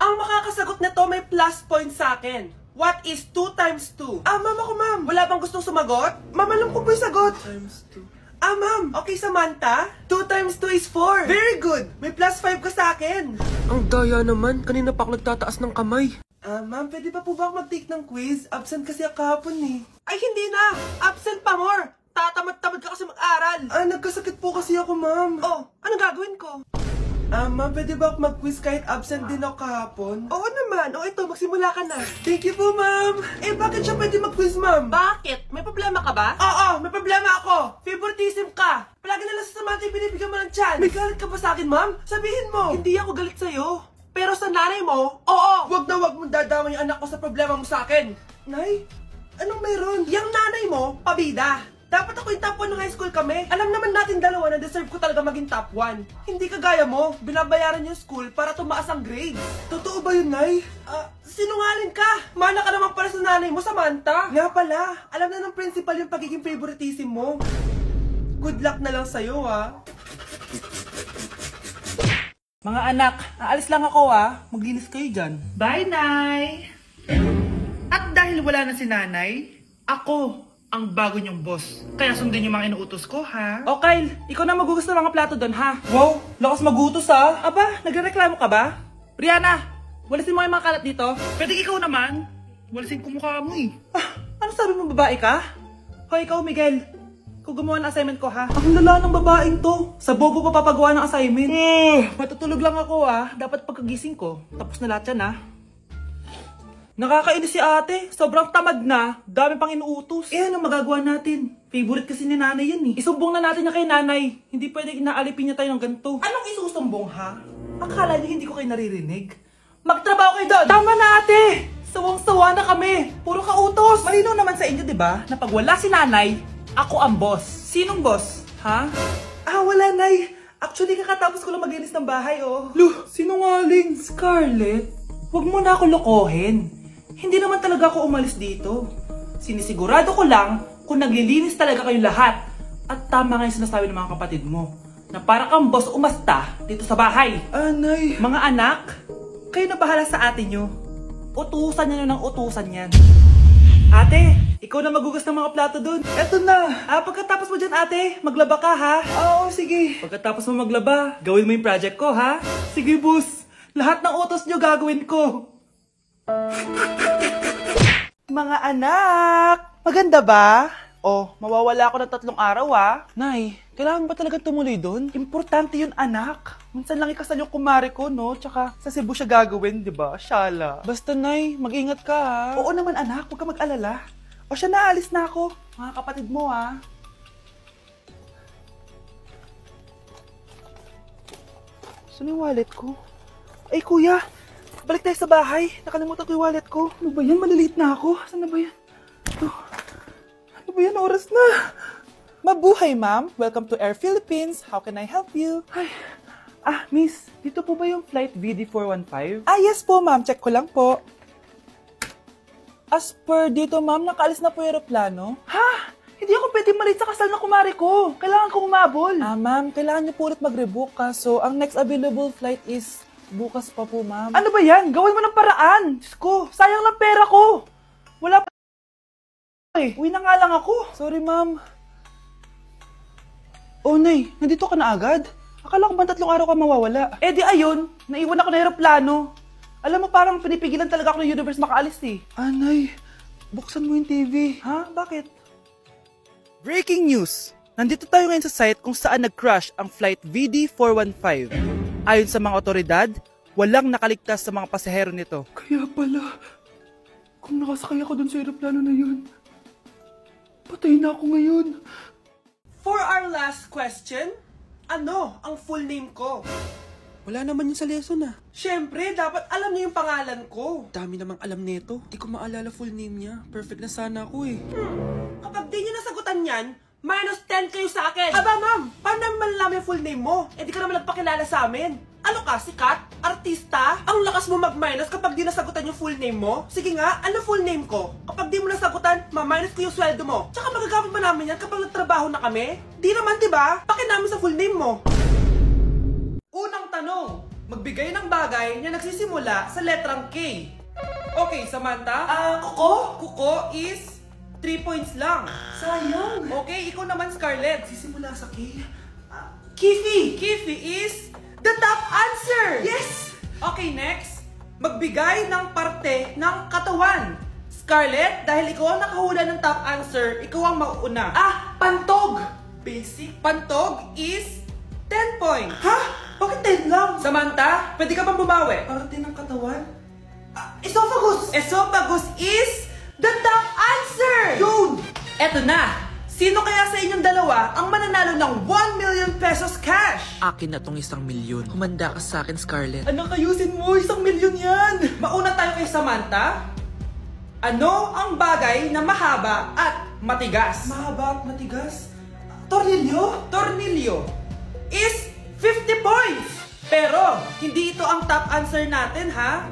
Ang makakasagot nito may plus point sa akin. What is 2 times 2? Ma'am ako, ma'am. Wala bang gustong sumagot? Ma'am, alam ko po yung sagot. 2 times 2. Ma'am. Okay, Samantha. 2 times 2 is 4. Very good. May plus 5 ka sa akin. Ang daya naman. Kanina pa ako nagtataas ng kamay. Ma'am, pwede pa po ba ako mag-take ng quiz? Absent kasi ako kahapon eh. Ay, hindi na. Absent pa more. Tatamad-tamad ka kasi mag-aral. Nagkasakit po kasi ako, ma'am. Oh, anong gagawin ko? Ma'am, pwede ba ako mag-quiz kahit absent din ako kahapon? Oo naman. O ito, magsimula ka na. Thank you po, ma'am. Bakit siya pwede mag-quiz, ma'am? Bakit? May problema ka ba? Oo, may problema ako. Favoritism ka. Palagi na lang sa Samantha yung binibigyan mo ng chance. May galit ka ba sa akin, ma'am? Sabihin mo. Hindi ako galit sa'yo. Pero sa nanay mo, oo. Wag na wag mong dadama yung anak ko sa problema mo sa akin. Nay, anong meron? Yang nanay mo, pabida. Dapat ako yung top 1 ng high school kami. Alam naman natin dalawa na deserve ko talaga maging top 1. Hindi kagaya mo, binabayaran yung school para tumaas ang grade. Totoo ba yun, Nay? Sinungaling ka! Mana ka naman para sa nanay mo, Samantha. Nga pala, alam na ng principal yung pagiging favoritism mo. Good luck na lang sa'yo, ha? Mga anak, aalis lang ako, ha? Maglinis kayo dyan. Bye, Nay! At dahil wala na si Nanay, ako ang bago niyong boss. Kaya sundin yung mga inuutos ko, ha? O Kyle, ikaw na magugas ng mga plato doon, ha? Wow, lakas magutos, ha? Aba, nagrereklamo ka ba? Brianna, walisin mo yung mga kalat dito. Pwede ikaw naman. Walisin ko mukha mo, eh. Ano sabi mo, babae ka? Hoy, ikaw, Miguel. Ikaw gumawa ng assignment ko, ha? Ang lala ng babaeng to. Sa bobo pa papagawa ng assignment. Matutulog lang ako, ha? Dapat pagkagising ko, tapos na lahat yan, ha? Nakakainis si ate. Sobrang tamad na. Dami pang inuutos. Ano magagawa natin? Favorite kasi ni nanay yan eh. Isumbong na natin niya kay nanay. Hindi pwede inaalipin niya tayo ng ganito. Anong isusumbong ha? Akala niyo hindi ko kayo naririnig? Magtrabaho kayo doon! Tama na ate! Sawang-sawa na kami. Puro kautos. Malinaw naman sa inyo, di ba? Na pag wala si nanay, ako ang boss. Sinong boss? Ha? Wala nay. Actually, kakatapos ko lang maglinis ng bahay, oh. Luh, sinungaling. Scarlett, huwag mo na ako lokohin. Hindi naman talaga ako umalis dito. Sinisigurado ko lang kung naglilinis talaga kayong lahat. At tama nga yung sinasabi ng mga kapatid mo. Na para kang boss umasta dito sa bahay. Nay. Mga anak, kayo na bahala sa ate nyo. Utusan nyo ng utusan yan. Ate, ikaw na magugas ng mga plato dun. Eto na. Pagkatapos mo dyan ate, maglaba ka ha? Oo, sige. Pagkatapos mo maglaba, gawin mo yung project ko ha? Sige boss. Lahat ng utos nyo gagawin ko. Mga anak, maganda ba? Mawawala ako ng 3 araw ha. Nay, kailangan ba talaga tumuloy doon? Importante yun anak. Minsan lang ikasal yung kumare ko no, tsaka sa Cebu siya gagawin, di ba? Shala. Basta Nay, mag-ingat ka ha. Oo naman anak, huwag ka mag-alala. Siya naalis na ako. Mga kapatid mo ha. Saan yung wallet ko? Ay kuya, balik tayo sa bahay. Nakalimutan ko yung wallet ko. Ano ba yan? Maliliit na ako. Saan na ba yan? Ano ba yan? Oras na. Mabuhay, ma'am. Welcome to Air Philippines. How can I help you? Ay. Miss. Dito po ba yung flight VD415? Yes po, ma'am. Check ko lang po. As per dito, ma'am, nakaalis na po yung aeroplano. Ha? Hindi ako pwede malit sa kasal na kumari ko. Kailangan ko umabol. Ma'am, kailangan niyo po ulit mag-rebook ka. So, ang next available flight is bukas pa po, ma'am. Ano ba yan? Gawin mo ng paraan. Diyos ko, sayang lang pera ko. Wala pa uwi na nga lang ako. Sorry, ma'am. Nay, nandito ka na agad? Akala ko ba 3 araw ka mawawala? Di ayun, naiwan ako na aeroplano. Alam mo, parang pinipigilan talaga ako ng universe makaalis eh. Nay, buksan mo yung TV. Ha? Bakit? Breaking news! Nandito tayo ngayon sa site kung saan nag-crash ang flight VD415. Ayon sa mga otoridad, walang nakaligtas sa mga pasahero nito. Kaya pala, kung nakasakay ako dun sa aeroplano na yun, patay na ako ngayon. For our last question, ano ang full name ko? Wala naman yun sa lesson Siyempre, dapat alam niyo yung pangalan ko. Dami namang alam nito. Di ko maalala full name niya. Perfect na sana ako eh. Kapag di niyo nasagutan yan, minus 10 kayo sa akin. Aba ma'am, paano namin malalaman yung full name mo? Di ka naman nagpakilala sa amin. Ano ka, sikat? Artista? Ang lakas mo mag-minus kapag di nasagutan yung full name mo? Sige nga, ano full name ko? Kapag di mo nasagutan, ma-minus ko yung sweldo mo. Tsaka magagamit ba namin yan kapag nagtrabaho na kami? Di naman, diba? Pakin namin sa full name mo. Unang tanong, Magbigay ng bagay na nagsisimula sa letrang K. Okay, Samantha. Kuko? Kuko is 3 points lang. Sayang. Okay, ikaw naman, Scarlett. Sisimula sa K. Kifi. Kifi is the top answer. Yes. Okay, next. Magbigay ng parte ng katawan. Scarlett, dahil ikaw ang nakahula ng top answer, ikaw ang mauuna. Pantog. Basic. Pantog is 10 points. Ha? Bakit 10 lang? Samantha, pwede ka bang bumawi? Parte ng katawan? Esophagus. Esophagus is the top answer. Yun. Eto na. Sino kaya sa inyong dalawa ang mananalo ng 1 million pesos cash? Akin na tong 1 milyon. Humanda ka sa akin, Scarlett. Anak, ayusin mo. 1 milyon yan. Mauna tayo kay Samantha. Ano ang bagay na mahaba at matigas? Mahaba at matigas? Tornilyo? Tornilyo is 50 points. Pero, hindi ito ang top answer natin, ha?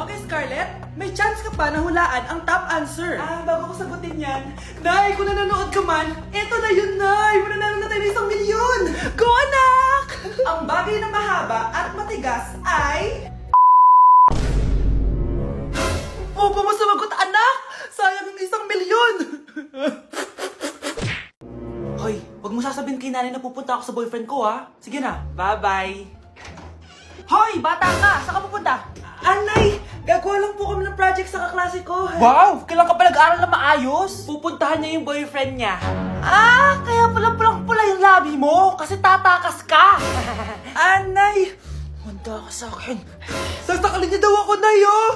Okay, Scarlett, may chance ka pa na hulaan ang top answer. Bago ko sagutin yan, Nay, kung nanonood ka man, eto na yun, Nay! Mananalo na tayo ng 1 milyon! Go, anak! Ang bagay na mahaba at matigas ay... Huwag mo sumagot, anak! Sayang yung 1 milyon! Hoy, wag mo sasabihin kay nanay na pupunta ako sa boyfriend ko, ha? Sige na, bye-bye. Hoy, bata ka! Saan ka pupunta? Anay, gagawa lang po kami ng project sa kaklase ko. Wow! Kailan ka pa nag-aaral na maayos? Pupuntahan niya yung boyfriend niya. Kaya pala pulang-pula yung labi mo kasi tatakas ka. Anay, humanda ka sa akin. Sasakalin niya daw ako, Nay, oh!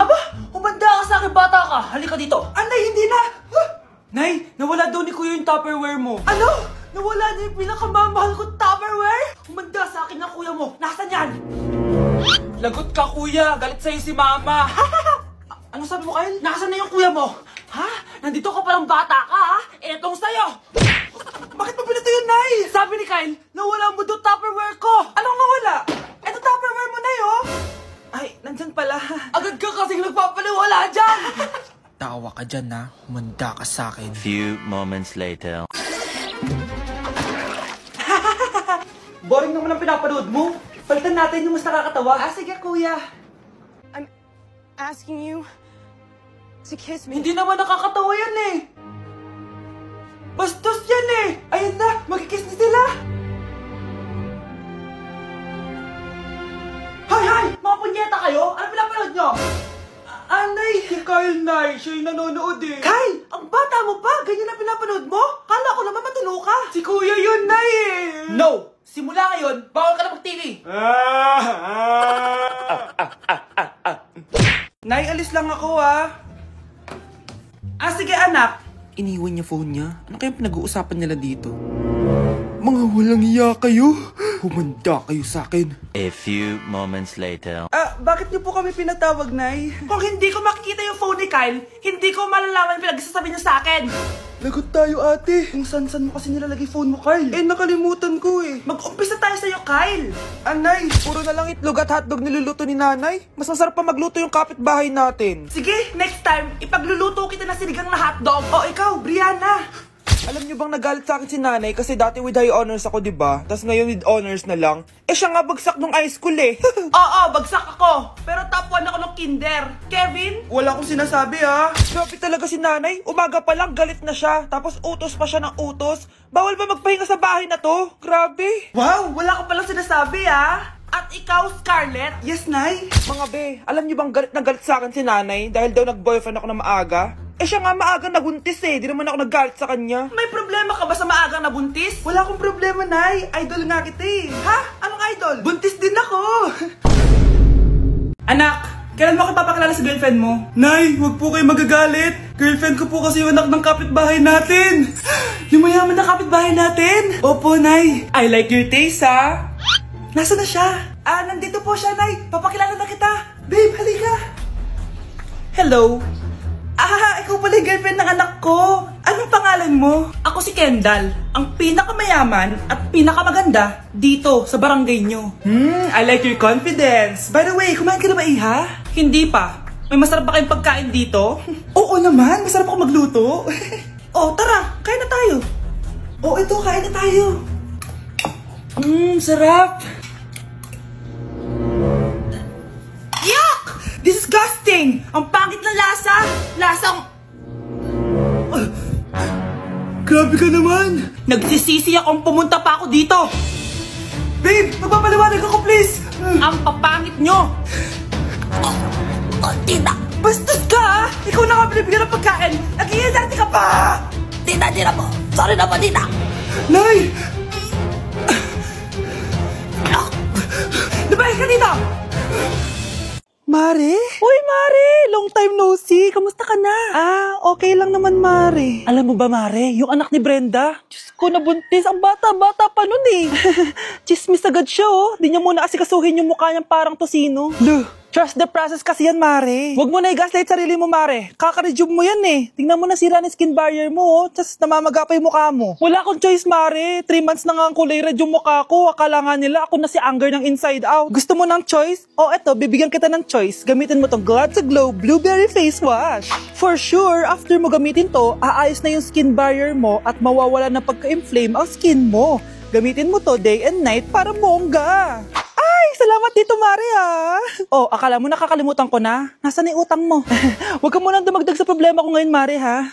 Aba, humanda ka sa akin, bata ka. Halika dito. Anay, hindi na. Nay, nawala daw ni Kuya yung Tupperware mo. Ano? Nawala na yung pinakamamahal kong Tupperware? Humanda sa akin ng kuya mo. Nasaan yan? Lagot ka, kuya. Galit sa'yo si mama. Ano sabi mo, Kyle? Nasaan na yung kuya mo? Ha? Nandito ka palang bata ka, ha? Etong sa'yo. Bakit mo pinato yun, Nay? Sabi ni Kyle, nawala mo doon Tupperware ko. Anong nawala? Eto Tupperware mo, Nay, oh. Ay, nandyan pala. Agad ka kasing nagpapaliwala dyan. Tawa ka dyan, ha? Humanda ka sa akin. Few moments later. Boring naman ang pinapanood mo. Palitan natin yung mas nakakatawa. Sige, kuya. I'm asking you to kiss me. Hindi naman nakakatawa yan eh. Bastos yan eh. Ayun na, magkikiss na sila. Hay! Mga punyeta kayo? Ano pinapanood nyo? Anay! Si Kyle, Nay. Siya yung nanonood eh. Kyle! Ang bata mo pa? Ganyan na pinapanood mo? Kala ko naman matino ka. Si kuya yun, Nay eh. No! Simula ngayon, bawal ka na mag-TV. Nay, alis lang ako, ha. Sige, anak. Iniwan niya phone niya. Ano kayang pinag-uusapan nila dito? Mga walang iya kayo. Humanda kayo sa akin. A few moments later. Bakit niyo po kami pinatawag, Nay? Kung hindi ko makikita yung phone ni Kyle, hindi ko malalaman pinagsasabi niya sa akin. Lagot tayo, ate. Kung san-san mo kasi nilalagay phone mo, Kyle. Nakalimutan ko eh. Mag-umpisa tayo sa'yo, Kyle. Anay, puro na lang itlog at hotdog niluluto ni nanay. Mas masarap pa magluto yung kapitbahay natin. Sige, next time, ipagluluto kita na sinigang na hotdog. O ikaw, Brianna. Alam niyo bang nagalit sa akin si nanay kasi dati with high honors ako, diba? Tapos ngayon with honors na lang. Siya nga bagsak nung high school eh. Oo, bagsak ako. Pero top 1 ako nung kinder. Kevin? Wala akong sinasabi, ha. Grabe talaga si nanay. Umaga pa lang galit na siya. Tapos utos pa siya ng utos. Bawal ba magpahinga sa bahay na to? Grabe. Wow, wala ka palang sinasabi, ha. At ikaw, Scarlett? Yes, Nay. Mga be, alam niyo bang galit na galit sa akin si nanay dahil daw nag-boyfriend ako na maaga? Siya nga maagang nabuntis eh. Di naman ako naggalit sa kanya. May problema ka ba sa maagang nabuntis? Wala akong problema, Nay. Idol nga kita eh. Ha? Anong idol? Buntis din ako. Anak, kailan mo ako papakilala sa girlfriend mo? Nay, wag po kayo magagalit. Girlfriend ko po kasi yung anak ng kapitbahay natin. Yung mayaman na kapitbahay natin. Opo, Nay. I like your taste, ha? Nasaan na siya? Nandito po siya, Nay. Papakilala na kita. Babe, halika. Hello. Ikaw pala yung girlfriend ng anak ko. Anong pangalan mo? Ako si Kendall, ang pinakamayaman at pinakamaganda dito sa barangay nyo. I like your confidence. By the way, kumain ka na ba, Iha? Hindi pa. May masarap ba kayong pagkain dito? Oo naman, masarap ako magluto. Tara, kain na tayo. Ito, kain na tayo. Sarap. Disgusting! Ang pangit na lasa! Lasang... Grabe ka naman! Nagsisisi akong pumunta pa ako dito! Babe, magpapaliwanag ako please! Ang papangit nyo! Tita! Bastos ka ha! Ikaw na nga binibigyan ng pagkain! Nag-iinarte ka pa! Tita po! Sorry na po, tita! Nay! Lumayas ka dito! Mare? Uy, Mare! Long time no see! Kamusta ka na? Okay lang naman, Mare. Alam mo ba, Mare? Yung anak ni Brenda? Diyos ko, nabuntis. Ang bata-bata pa nun eh. Chismis agad siya oh. Di niya muna kasi kasuhin yung mukha niyang parang tosino. Loh, trust the process kasi yan, Mare. Huwag mo na i-gaslight sarili mo, Mare. Kaka-resume mo yan eh. Tingnan mo na sira ng skin barrier mo, oh. Tapos namamaga pa yung mukha mo. Wala akong choice, Mare. 3 months na nga ang kulay red yung mukha ko. Akala nga nila ako na si Anger ng inside out. Gusto mo ng choice? Oh, eto, bibigyan kita ng choice. Gamitin mo tong Glad to Glow Blueberry Face Wash. For sure, after mo gamitin to, aayos na yung skin barrier mo at mawawala na pagka-inflame ang skin mo. Gamitin mo to day and night para bongga. Ay, salamat dito, Mare, ha? Oh, akala mo nakakalimutan ko na? Nasaan yung utang mo? Huwag ka munang dumagdag sa problema ko ngayon, Mare, ha?